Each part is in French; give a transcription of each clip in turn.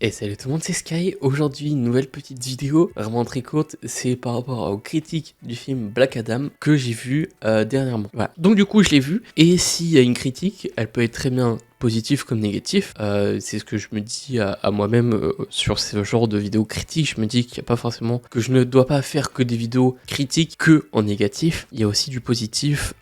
Et salut tout le monde, c'est Sky. Aujourd'hui, une nouvelle petite vidéo, vraiment très courte. C'est par rapport aux critiques du film Black Adam que j'ai vu dernièrement. Voilà. Donc du coup, je l'ai vu. Et s'il y a une critique, elle peut être très bien positive comme négative. C'est ce que je me dis à moi-même sur ce genre de vidéos critiques. Je me dis qu'il n'y a pas forcément que je ne dois pas faire que des vidéos critiques que en négatif. Il y a aussi du positif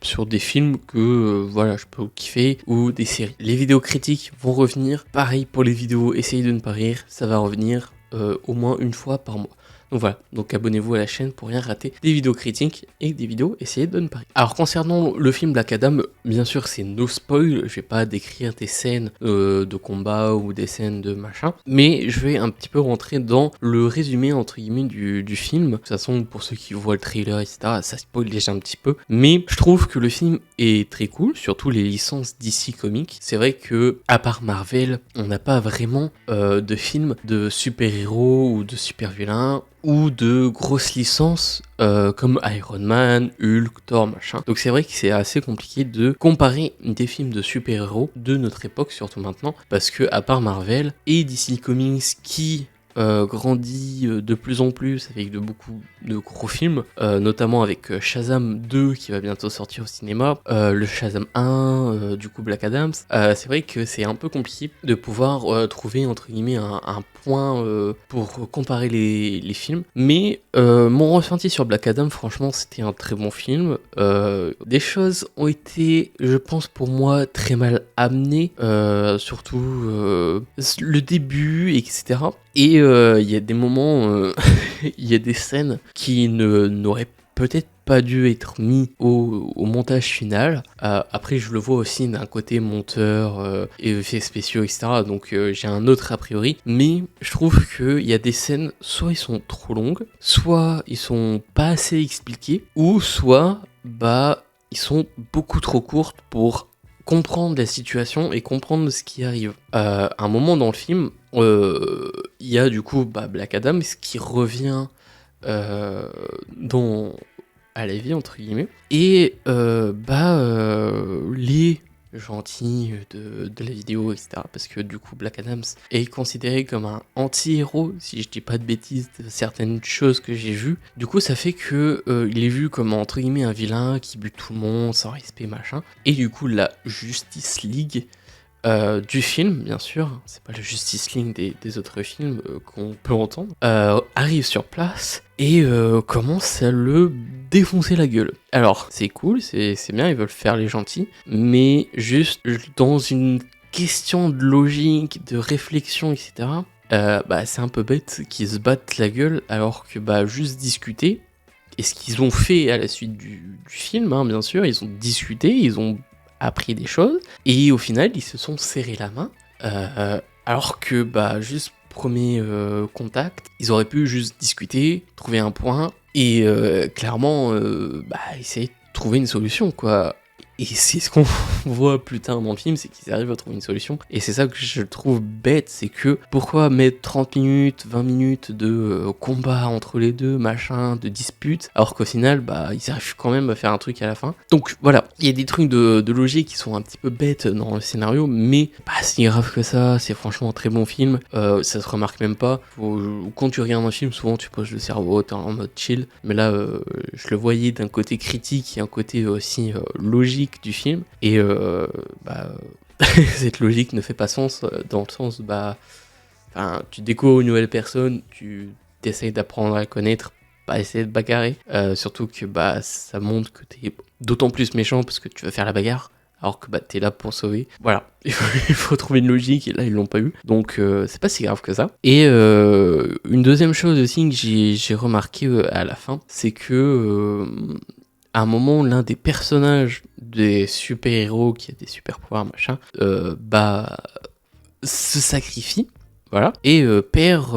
sur des films que voilà, je peux kiffer ou des séries. Les vidéos critiques vont revenir. Pareil pour les vidéos essayez de ne pas rire, ça va revenir au moins une fois par mois. Donc voilà, donc abonnez-vous à la chaîne pour rien rater des vidéos critiques et des vidéos essayez de ne pas rire. Alors concernant le film Black Adam, bien sûr c'est no spoil, je vais pas décrire des scènes de combat ou des scènes de machin, mais je vais un petit peu rentrer dans le résumé entre guillemets du film. De toute façon pour ceux qui voient le trailer etc, ça spoil déjà un petit peu, mais je trouve que le film est très cool, surtout les licences DC Comics. C'est vrai que à part Marvel, on n'a pas vraiment de films de super-héros ou de super-vilains ou de grosses licences comme Iron Man, Hulk, Thor, machin. Donc c'est vrai que c'est assez compliqué de comparer des films de super-héros de notre époque, surtout maintenant, parce que à part Marvel et DC Comics qui grandit de plus en plus avec beaucoup de gros films, notamment avec Shazam 2 qui va bientôt sortir au cinéma, le Shazam 1, du coup Black Adam. C'est vrai que c'est un peu compliqué de pouvoir trouver entre guillemets un point pour comparer les films, mais mon ressenti sur Black Adam, franchement c'était un très bon film. Des choses ont été, je pense pour moi, très mal amenées, surtout le début, etc. Et il y a des moments, il y a des scènes qui n'auraient peut-être pas dû être mis au montage final. Après, je le vois aussi d'un côté monteur et effets spéciaux, etc. Donc j'ai un autre a priori. Mais je trouve qu'il y a des scènes, soit ils sont trop longues, soit ils sont pas assez expliquées, ou soit ils sont beaucoup trop courtes pour comprendre la situation et comprendre ce qui arrive. À un moment dans le film, il y a du coup Black Adam qui revient à la vie entre guillemets et les gentils de la vidéo etc, parce que du coup Black Adam est considéré comme un anti-héros si je dis pas de bêtises de certaines choses que j'ai vues. Du coup ça fait que il est vu comme entre guillemets un vilain qui bute tout le monde sans respect machin, et du coup la Justice League du film, bien sûr, c'est pas le Justice League des autres films qu'on peut entendre, arrive sur place et commence à le défoncer la gueule. Alors, c'est cool, c'est bien, ils veulent faire les gentils, mais juste dans une question de logique, de réflexion, etc., c'est un peu bête qu'ils se battent la gueule alors que juste discuter, et ce qu'ils ont fait à la suite du film, hein, bien sûr, ils ont discuté, ils ont appris des choses, et au final ils se sont serrés la main, alors que juste premier contact, ils auraient pu juste discuter, trouver un point, et clairement essayer de trouver une solution quoi. Et c'est ce qu'on voit plus tard dans le film, c'est qu'ils arrivent à trouver une solution. Et c'est ça que je trouve bête, c'est que pourquoi mettre 30 minutes, 20 minutes de combat entre les deux, machin, de dispute, alors qu'au final, ils arrivent quand même à faire un truc à la fin. Donc voilà, il y a des trucs de logique qui sont un petit peu bêtes dans le scénario, mais pas si grave que ça, c'est franchement un très bon film. Ça se remarque même pas. Quand tu regardes un film, souvent tu poses le cerveau, t'es en mode chill, mais là, je le voyais d'un côté critique et un côté aussi logique du film, et cette logique ne fait pas sens dans le sens tu découvres une nouvelle personne, tu essayes d'apprendre à la connaître, pas essayer de bagarrer, surtout que ça montre que t'es d'autant plus méchant parce que tu vas faire la bagarre alors que t'es là pour sauver. Voilà, il faut trouver une logique, et là ils l'ont pas eu, donc c'est pas si grave que ça. Et une deuxième chose aussi que j'ai remarqué à la fin, c'est que à un moment, l'un des personnages des super-héros qui a des super-pouvoirs, machin, se sacrifie, voilà, et perd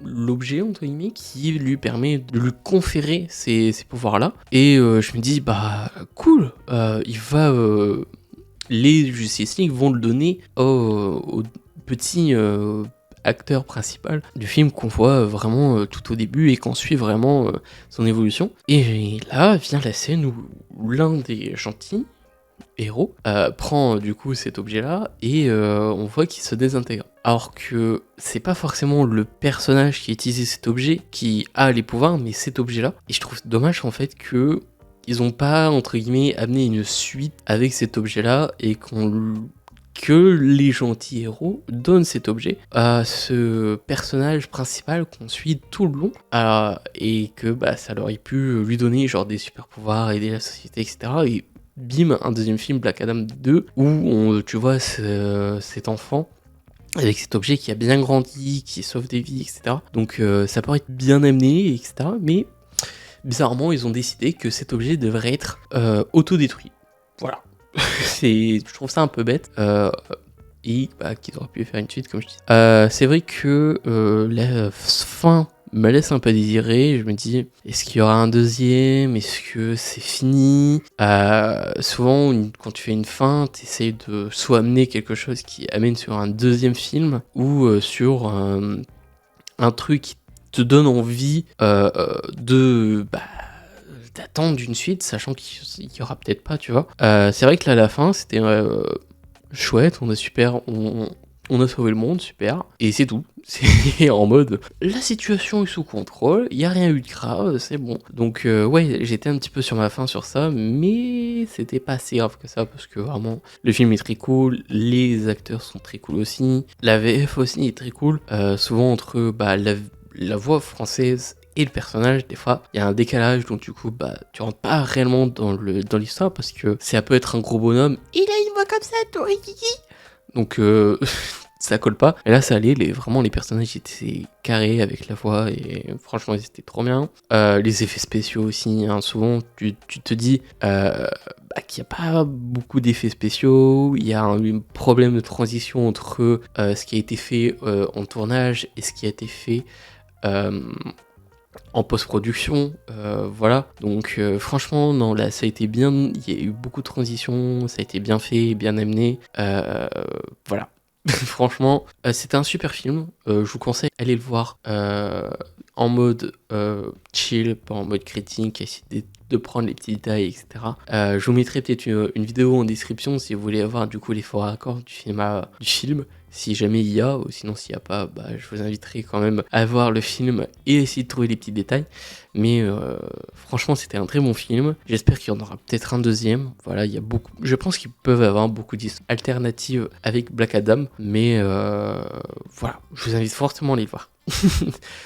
l'objet, entre guillemets, qui lui permet de lui conférer ces pouvoirs-là. Et je me dis, cool, les Justice League vont le donner au petit acteur principal du film qu'on voit vraiment tout au début et qu'on suit vraiment son évolution. Et là vient la scène où l'un des gentils héros prend du coup cet objet-là et on voit qu'il se désintègre. Alors que c'est pas forcément le personnage qui a utilisé cet objet qui a les pouvoirs, mais cet objet-là. Et je trouve dommage en fait que ils ont pas entre guillemets amené une suite avec cet objet-là et que les gentils héros donnent cet objet à ce personnage principal qu'on suit tout le long et que ça leur aurait pu lui donner genre des super pouvoirs, aider la société, etc. Et bim, un deuxième film, Black Adam 2, où tu vois cet enfant avec cet objet qui a bien grandi, qui sauve des vies, etc. Donc ça pourrait être bien amené, etc. Mais bizarrement, ils ont décidé que cet objet devrait être autodétruit. Voilà. Je trouve ça un peu bête. Et qu'ils auraient pu faire une suite, comme je dis. C'est vrai que la fin me laisse un peu désirer. Je me dis, est-ce qu'il y aura un deuxième? Est-ce que c'est fini? Souvent, quand tu fais une fin, tu essayes de soit amener quelque chose qui amène sur un deuxième film ou sur un truc qui te donne envie d'attendre une suite, sachant qu'il y aura peut-être pas, tu vois. C'est vrai que là, à la fin, c'était chouette, on a sauvé le monde, super, et c'est tout. C'est en mode, la situation est sous contrôle, il n'y a rien eu de grave, c'est bon. Donc ouais, j'étais un petit peu sur ma faim sur ça, mais c'était pas si grave que ça, parce que vraiment, le film est très cool, les acteurs sont très cool aussi, la VF aussi est très cool, souvent entre la voix française et le personnage, des fois, il y a un décalage, donc du coup, tu rentres pas réellement dans l'histoire, parce que ça peut être un gros bonhomme, il a une voix comme ça, toi, kiki. Donc, ça colle pas. Et là, ça allait, vraiment, les personnages étaient carrés avec la voix, et franchement, c'était trop bien. Les effets spéciaux aussi, hein, souvent, tu te dis qu'il n'y a pas beaucoup d'effets spéciaux, il y a un problème de transition entre ce qui a été fait en tournage et ce qui a été fait en post-production, voilà. Donc franchement, non, là, ça a été bien, il y a eu beaucoup de transitions, ça a été bien fait, bien amené, voilà. Franchement, c'était un super film, je vous conseille d'aller le voir en mode chill, pas en mode critique, essayer de prendre les petits détails, etc. Je vous mettrai peut-être une vidéo en description si vous voulez avoir du coup les faux raccords du film, si jamais il y a, ou sinon s'il n'y a pas, je vous inviterai quand même à voir le film et essayer de trouver les petits détails. Mais franchement, c'était un très bon film. J'espère qu'il y en aura peut-être un deuxième. Voilà, il y a beaucoup. Je pense qu'ils peuvent avoir beaucoup d'alternatives avec Black Adam, mais voilà, je vous invite fortement à aller le voir.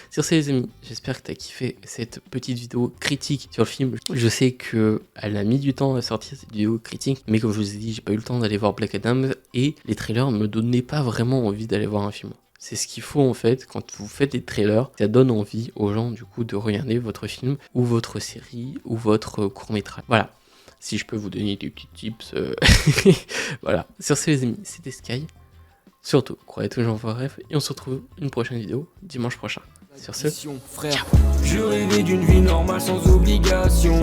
Sur ce les amis, j'espère que tu as kiffé cette petite vidéo critique sur le film. Je sais qu'elle a mis du temps à sortir cette vidéo critique, mais comme je vous ai dit, j'ai pas eu le temps d'aller voir Black Adam et les trailers me donnaient pas vraiment envie d'aller voir un film. C'est ce qu'il faut en fait, quand vous faites des trailers, ça donne envie aux gens du coup de regarder votre film ou votre série ou votre court-métrage. Voilà, si je peux vous donner des petits tips. Voilà, sur ce les amis, c'était Sky. Surtout, croyez toujours en vos rêves et on se retrouve une prochaine vidéo dimanche prochain. Sur ce, frère, je rêvais d'une vie normale sans obligation.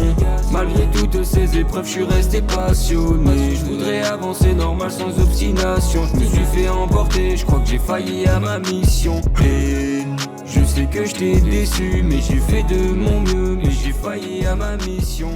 Malgré toutes ces épreuves, je suis resté passionné. Je voudrais avancer normal sans obstination. Je me suis fait emporter, je crois que j'ai failli à ma mission. Et je sais que je t'ai déçu, mais j'ai fait de mon mieux. Mais j'ai failli à ma mission.